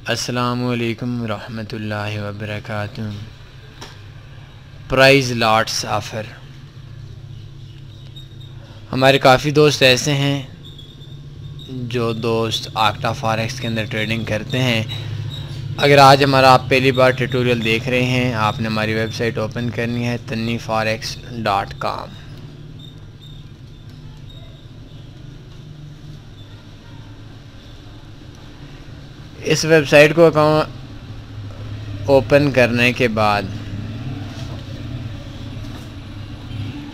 अस्सलामुअलैकुम रहमतुल्लाहि व बरकातुहू। Price lots offer. हमारे काफ़ी दोस्त ऐसे हैं जो दोस्त आक्टा फॉरेक्स के अंदर ट्रेडिंग करते हैं। अगर आज हमारा आप पहली बार ट्यूटोरियल देख रहे हैं, आपने हमारी वेबसाइट ओपन करनी है tanniforex.com। इस वेबसाइट को अकाउंट ओपन करने के बाद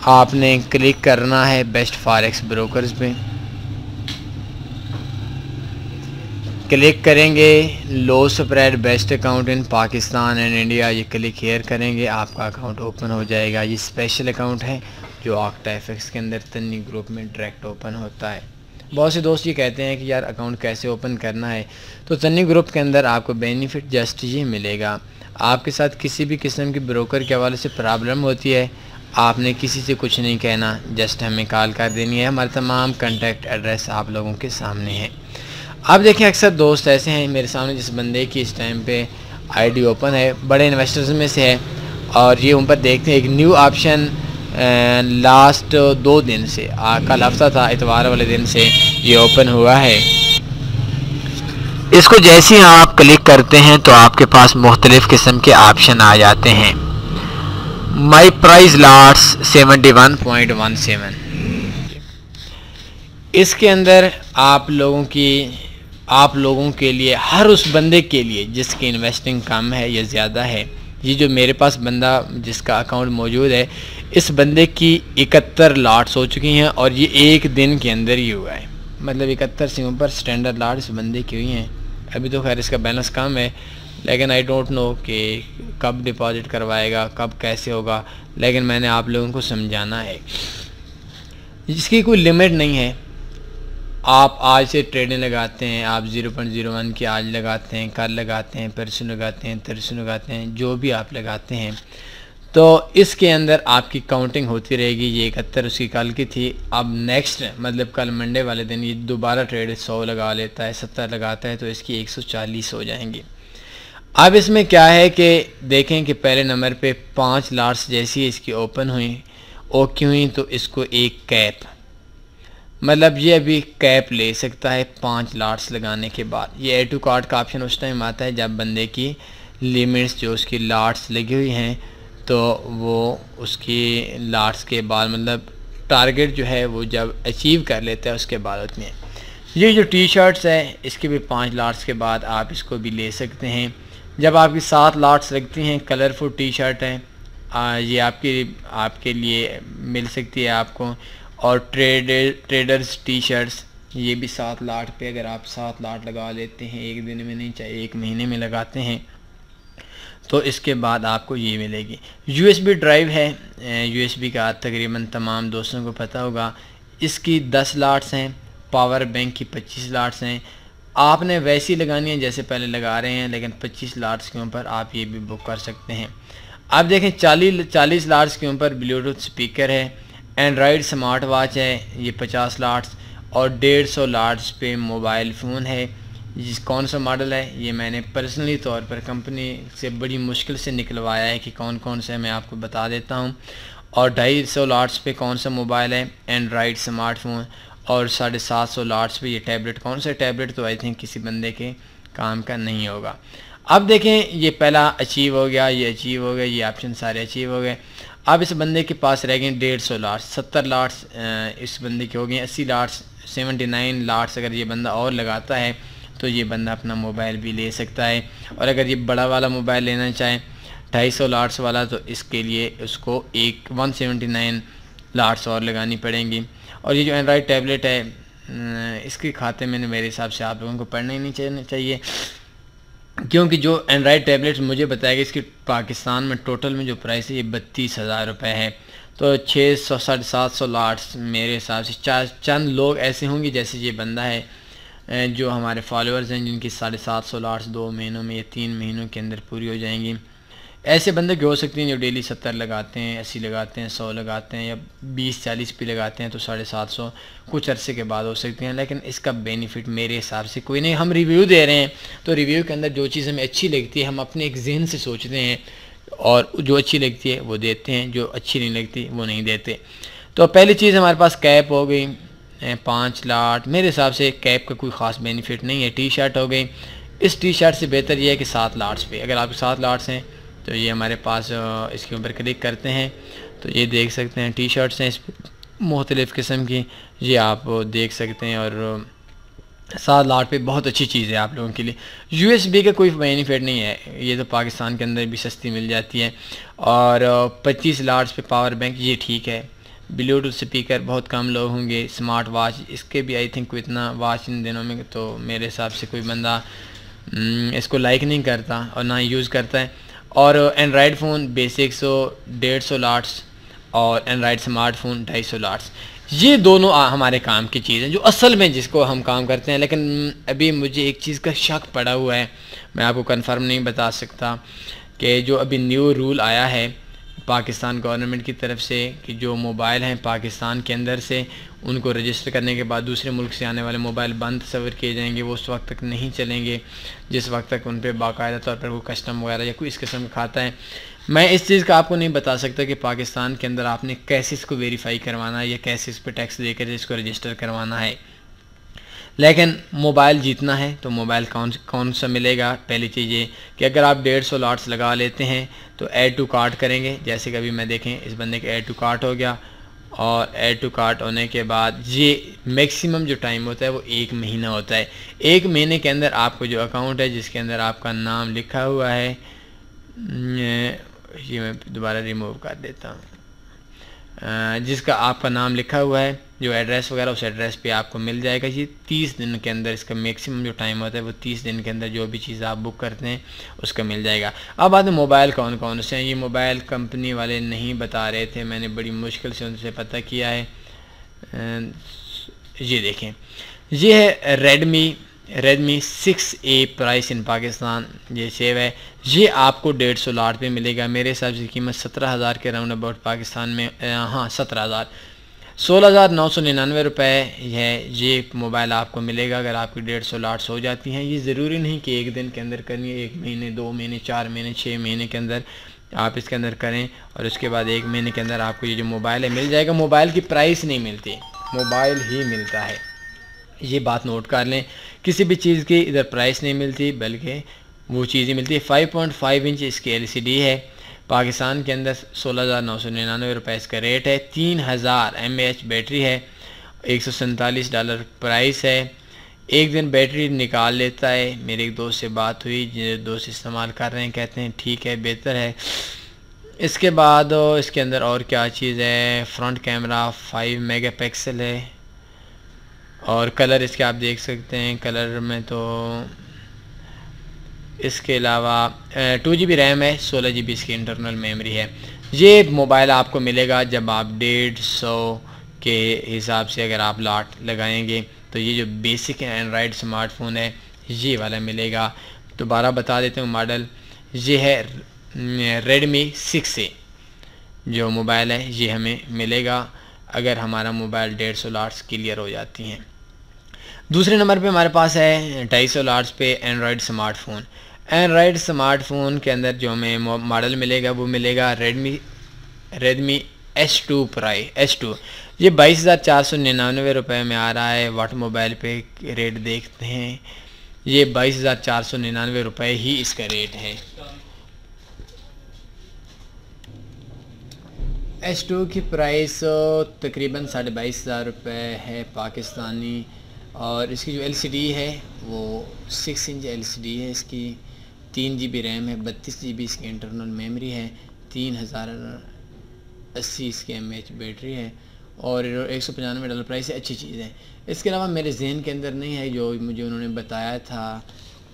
आपने क्लिक करना है बेस्ट फॉरेक्स ब्रोकर्स पे। क्लिक करेंगे low spread best account in Pakistan and India, ये क्लिक हेयर करेंगे, आपका अकाउंट ओपन हो जाएगा। ये स्पेशल अकाउंट है जो आक्टा एफएक्स के अंदर तन्नी ग्रुप में डायरेक्ट ओपन होता है। बहुत से दोस्त ये कहते हैं कि यार अकाउंट कैसे ओपन करना है, तो तन्नी ग्रुप के अंदर आपको बेनिफिट जस्ट ये मिलेगा। आपके साथ किसी भी किस्म की ब्रोकर के हवाले से प्रॉब्लम होती है, आपने किसी से कुछ नहीं कहना, जस्ट हमें कॉल कर देनी है। हमारे तमाम कॉन्टैक्ट एड्रेस आप लोगों के सामने है। आप देखें अक्सर दोस्त ऐसे हैं, मेरे सामने जिस बंदे की इस टाइम पे आईडी ओपन है, बड़े इन्वेस्टर्स में से है, और ये ऊपर देखते हैं एक न्यू ऑप्शन लास्ट 2 दिन से, कल हफ्ता था इतवार वाले दिन से ये ओपन हुआ है। इसको जैसे ही आप क्लिक करते हैं तो आपके पास मुख्तलिफ़ किस्म के ऑप्शन आ जाते हैं। माई प्राइस लॉट्स 71.17, इसके अंदर आप लोगों के लिए, हर उस बंदे के लिए जिसकी इन्वेस्टिंग कम है या ज़्यादा है, ये जो मेरे पास बंदा जिसका अकाउंट मौजूद है, इस बंदे की 71 लॉट्स हो चुकी हैं और ये एक दिन के अंदर ही हुआ है। मतलब 71 से ऊपर स्टैंडर्ड लॉट इस बंदे की हुई हैं। अभी तो खैर इसका बैलेंस कम है, लेकिन आई डोंट नो कि कब डिपॉजिट करवाएगा, कब कैसे होगा, लेकिन मैंने आप लोगों को समझाना है। इसकी कोई लिमिट नहीं है। आप आज से ट्रेडिंग लगाते हैं, आप 0.01 की आज लगाते हैं, कल लगाते हैं, परसों लगाते हैं, तरसों लगाते हैं, जो भी आप लगाते हैं, तो इसके अंदर आपकी काउंटिंग होती रहेगी। ये 71 उसकी कल की थी। अब नेक्स्ट मतलब कल मंडे वाले दिन ये दोबारा ट्रेड 100 लगा लेता है, 70 लगाता है, तो इसकी 140 हो जाएंगी। अब इसमें क्या है कि देखें कि पहले नंबर पे 5 लॉट्स जैसी इसकी ओपन हुई, ओके हुई, तो इसको एक कैप, मतलब ये अभी कैप ले सकता है 5 लॉट्स लगाने के बाद। ये ऐड टू कार्ट का ऑप्शन उस टाइम आता है जब बंदे की लिमिट्स जो उसकी लॉट्स लगी हुई हैं, तो वो उसकी लॉट्स के बाद मतलब टारगेट जो है वो जब अचीव कर लेता है उसके बाद होती हैं। ये जो टी शर्ट्स है इसके भी 5 लॉट्स के बाद आप इसको भी ले सकते हैं। जब आपकी 7 लॉट्स लगती हैं, कलरफुल टी शर्ट है, ये आपके लिए मिल सकती है आपको। और ट्रेडर्स टी शर्ट्स, ये भी 7 लाट पे, अगर आप 7 लाट लगा लेते हैं एक दिन में, नहीं चाहिए 1 महीने में लगाते हैं, तो इसके बाद आपको ये मिलेगी। यूएसबी ड्राइव है, यूएसबी का तकरीबन तमाम दोस्तों को पता होगा। इसकी 10 लाट्स हैं, पावर बैंक की 25 लाट्स हैं। आपने वैसी लगानी है जैसे पहले लगा रहे हैं, लेकिन 25 लाट्स के ऊपर आप ये भी बुक कर सकते हैं। आप देखें 40 लाट्स के ऊपर ब्लूटूथ स्पीकर है, एंड्रॉयड स्मार्ट वॉच है, ये 50 लाट्स, और 150 लाट्स पे मोबाइल फ़ोन है। जिस कौन सा मॉडल है ये मैंने पर्सनली तौर पर कंपनी से बड़ी मुश्किल से निकलवाया है कि कौन कौन से मैं आपको बता देता हूँ। और 250 लाट्स पे कौन सा मोबाइल है, एंड्रॉयड स्मार्टफोन, और 750 लाट्स पे ये टैबलेट। कौन सा टैबलेट तो आई थिंक किसी बंदे के काम का नहीं होगा। अब देखें ये पहला अचीव हो गया, ये अचीव हो गया, ये ऑप्शन सारे अचीव हो गए। अब इस बंदे के पास रह गए 150 लाट्स, 70 लाट्स इस बंदे के हो गए, 80 लाट्स, 79 लाट्स। अगर ये बंदा और लगाता है तो ये बंदा अपना मोबाइल भी ले सकता है। और अगर ये बड़ा वाला मोबाइल लेना चाहे 250 लाट्स वाला, तो इसके लिए उसको 179 लाट्स और लगानी पड़ेंगी। और ये जो एंड्रॉयड टैबलेट है, इसके खाते में मेरे हिसाब से आप लोगों को पढ़ना ही नहीं चाहिए, क्योंकि जो एंड्रॉयड टैबलेट्स मुझे बताया कि इसकी पाकिस्तान में टोटल में जो प्राइस है ये 32,000 रुपये है। तो 600 750 लाट्स मेरे हिसाब से चंद लोग ऐसे होंगे जैसे ये बंदा है जो हमारे फॉलोअर्स हैं, जिनकी 750 लाट्स 2 महीनों में या 3 महीनों के अंदर पूरी हो जाएंगी। ऐसे बंदे भी हो सकते हैं जो डेली 70 लगाते हैं, 80 लगाते हैं, 100 लगाते हैं, या 20-40 भी लगाते हैं, तो 750 कुछ अरसे के बाद हो सकते हैं। लेकिन इसका बेनिफिट मेरे हिसाब से कोई नहीं। हम रिव्यू दे रहे हैं तो रिव्यू के अंदर जो चीज़ हमें अच्छी लगती है हम अपने एक जहन से सोचते हैं, और जो अच्छी लगती है वो देते हैं, जो अच्छी नहीं लगती वो नहीं देते। तो पहली चीज़ हमारे पास कैप हो गई 5 लाट। मेरे हिसाब से कैप का कोई ख़ास बेनिफिट नहीं है। टी शर्ट हो गई, इस टी शर्ट से बेहतर ये है कि 7 लाट्स पे, अगर आपके 7 लाट्स हैं तो ये हमारे पास इसके ऊपर क्लिक करते हैं तो ये देख सकते हैं टी शर्ट्स हैं इस मुख्तलिफ़ किस्म की, ये आप देख सकते हैं। और 7 लाट पे बहुत अच्छी चीज़ है आप लोगों के लिए। USB का कोई बेनिफिट नहीं है, ये तो पाकिस्तान के अंदर भी सस्ती मिल जाती है। और 25 लाट्स पे पावर बैंक, ये ठीक है। ब्लूटूथ स्पीकर बहुत कम लोग होंगे। स्मार्ट वॉच, इसके भी आई थिंक कोई इतना वॉच इन दिनों में तो मेरे हिसाब से कोई बंदा इसको लाइक नहीं करता और ना यूज़ करता है। और एंड्रॉयड फ़ोन बेसिक 150 लाट्स और एंड्रॉयड स्मार्टफोन 250 लाट्स, ये दोनों हमारे काम की चीज़ हैं जो असल में जिसको हम काम करते हैं। लेकिन अभी मुझे एक चीज़ का शक पड़ा हुआ है, मैं आपको कंफर्म नहीं बता सकता, कि जो अभी न्यू रूल आया है पाकिस्तान गवर्नमेंट की तरफ से कि जो मोबाइल हैं पाकिस्तान के अंदर से उनको रजिस्टर करने के बाद दूसरे मुल्क से आने वाले मोबाइल बंद तस्वर किए जाएंगे, वो उस वक्त तक नहीं चलेंगे जिस वक्त तक उन पर बाकायदा तौर पर वो कस्टम वगैरह या कोई इस किस्म का खाता है। मैं इस चीज़ का आपको नहीं बता सकता कि पाकिस्तान के अंदर आपने कैसे इसको वेरीफाई करवाना है या कैसे इस पर टैक्स देकर इसको रजिस्टर करवाना है। लेकिन मोबाइल जीतना है तो मोबाइल कौन सा मिलेगा। पहली चीज़ ये कि अगर आप 150 लाट्स लगा लेते हैं तो ऐड टू कार्ट करेंगे, जैसे कि अभी मैं देखें इस बंदे का ऐड टू कार्ट हो गया, और ऐड टू कार्ट होने के बाद ये मैक्सिमम जो टाइम होता है वो 1 महीना होता है। 1 महीने के अंदर आपको जो अकाउंट है जिसके अंदर आपका नाम लिखा हुआ है, ये मैं दोबारा रिमूव कर देता हूँ, जिसका आपका नाम लिखा हुआ है, जो एड्रेस वगैरह उस एड्रेस पे आपको मिल जाएगा। ये 30 दिन के अंदर इसका मैक्सिमम जो टाइम होता है वो 30 दिन के अंदर जो भी चीज़ आप बुक करते हैं उसका मिल जाएगा। अब बाद में मोबाइल कौन कौन से हैं, ये मोबाइल कंपनी वाले नहीं बता रहे थे, मैंने बड़ी मुश्किल से उनसे पता किया है। ये देखें, ये है Redmi 6A price in Pakistan, ये सेव है। ये आपको 150 लाट पे मिलेगा। मेरे हिसाब से कीमत 17,000 के राउंड अबाउट पाकिस्तान में, हाँ 17,000, 16,999 रुपये है। ये मोबाइल आपको मिलेगा अगर आपकी 150 लाट्स हो जाती हैं। ये ज़रूरी नहीं कि 1 दिन के अंदर करनी है, 1 महीने, 2 महीने, 4 महीने, 6 महीने के अंदर आप इसके अंदर करें और उसके बाद 1 महीने के अंदर आपको ये जो मोबाइल है मिल जाएगा। मोबाइल की प्राइस नहीं मिलती, मोबाइल ही मिलता है, ये बात नोट कर लें। किसी भी चीज़ की इधर प्राइस नहीं मिलती बल्कि वो चीज़ ही मिलती है। 5.5 इंच इसकी LCD है, पाकिस्तान के अंदर 16,999 रुपये इसका रेट है। 3000 mAh बैटरी है, $147 प्राइस है। 1 दिन बैटरी निकाल लेता है। मेरे एक दोस्त से बात हुई, जो दोस्त इस्तेमाल कर रहे हैं, कहते हैं ठीक है, बेहतर है। इसके बाद इसके अंदर और क्या चीज़ है, फ्रंट कैमरा 5 मेगापिक्सल है, और कलर इसके आप देख सकते हैं। कलर में तो इसके अलावा 2 GB रैम है, 16 GB इसकी इंटरनल मेमोरी है। ये मोबाइल आपको मिलेगा जब आप 150 के हिसाब से अगर आप लाट लगाएंगे तो ये जो बेसिक एंड्रॉयड स्मार्टफोन है ये वाला मिलेगा। दोबारा बता देते हूँ मॉडल, ये है रेडमी 6A जो मोबाइल है, ये हमें मिलेगा अगर हमारा मोबाइल 150 लाट्स क्लियर हो जाती हैं। दूसरे नंबर पे हमारे पास है 250 लाट्स पे एंड्रॉयड स्मार्टफोन। एंड्रॉयड स्मार्टफोन के अंदर जो हमें मॉडल मिलेगा वो मिलेगा रेडमी S2। ये 22,499 रुपये में आ रहा है। वाट मोबाइल पे रेट देखते हैं, ये 22,499 रुपये ही इसका रेट है। S2 की प्राइस तकरीबन 22,500 रुपये है पाकिस्तानी, और इसकी जो LCD है वो 6 इंच LCD है। इसकी 3 GB रैम है, 32 GB इसकी इंटरनल मेमोरी है, 3080 इसकी mAh बैटरी है, और $195 प्राइस है। अच्छी चीज़ है। इसके अलावा मेरे जहन के अंदर नहीं है, जो मुझे उन्होंने बताया था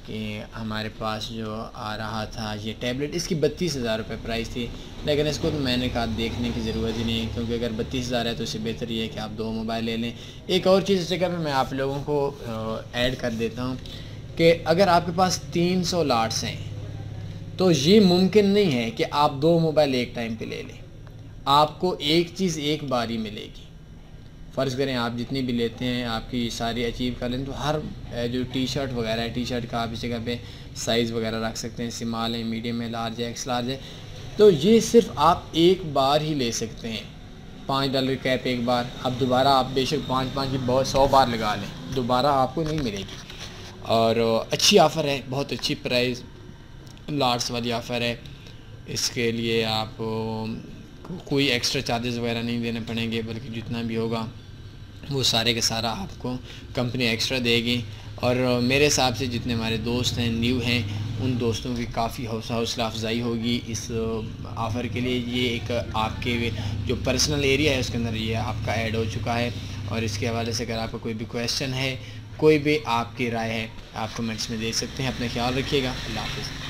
कि हमारे पास जो आ रहा था ये टैबलेट, इसकी 32,000 रुपये प्राइस थी, लेकिन इसको तो मैंने कहा देखने की ज़रूरत ही नहीं है, क्योंकि अगर 32,000 है तो इससे बेहतर ये है कि आप 2 मोबाइल ले लें। एक और चीज़ इस जगह पे मैं आप लोगों को ऐड कर देता हूँ कि अगर आपके पास 300 लाट्स हैं तो ये मुमकिन नहीं है कि आप 2 मोबाइल एक टाइम पे ले लें। आपको एक चीज़ एक बार ही मिलेगी। फ़र्ज़ करें आप जितनी भी लेते हैं आपकी सारी अचीव कर लें, तो हर जो टी शर्ट वगैरह है, टी शर्ट का आप इस जगह पे साइज़ वगैरह रख सकते हैं, स्मॉल है, मीडियम है, लार्ज है, एक्स लार्ज है। तो ये सिर्फ आप एक बार ही ले सकते हैं। $5 कैप एक बार, अब दोबारा आप बेशक 5-5 की बहुत 100 बार लगा लें, दोबारा आपको नहीं मिलेगी। और अच्छी ऑफ़र है, बहुत अच्छी प्राइस लार्ज वाली ऑफ़र है। इसके लिए आप कोई एक्स्ट्रा चार्जेस वगैरह नहीं देने पड़ेंगे, बल्कि जितना भी होगा वो सारे का सारा आपको कंपनी एक्स्ट्रा देगी। और मेरे हिसाब से जितने हमारे दोस्त हैं न्यू हैं, उन दोस्तों की काफ़ी हौसला अफजाई होगी इस ऑफ़र के लिए। ये एक आपके जो पर्सनल एरिया है उसके अंदर ये आपका ऐड हो चुका है। और इसके हवाले से अगर आपका कोई भी क्वेश्चन है, कोई भी आपकी राय है, आप कमेंट्स में दे सकते हैं। अपना ख्याल रखिएगा। अल्लाह हाफ़िज़।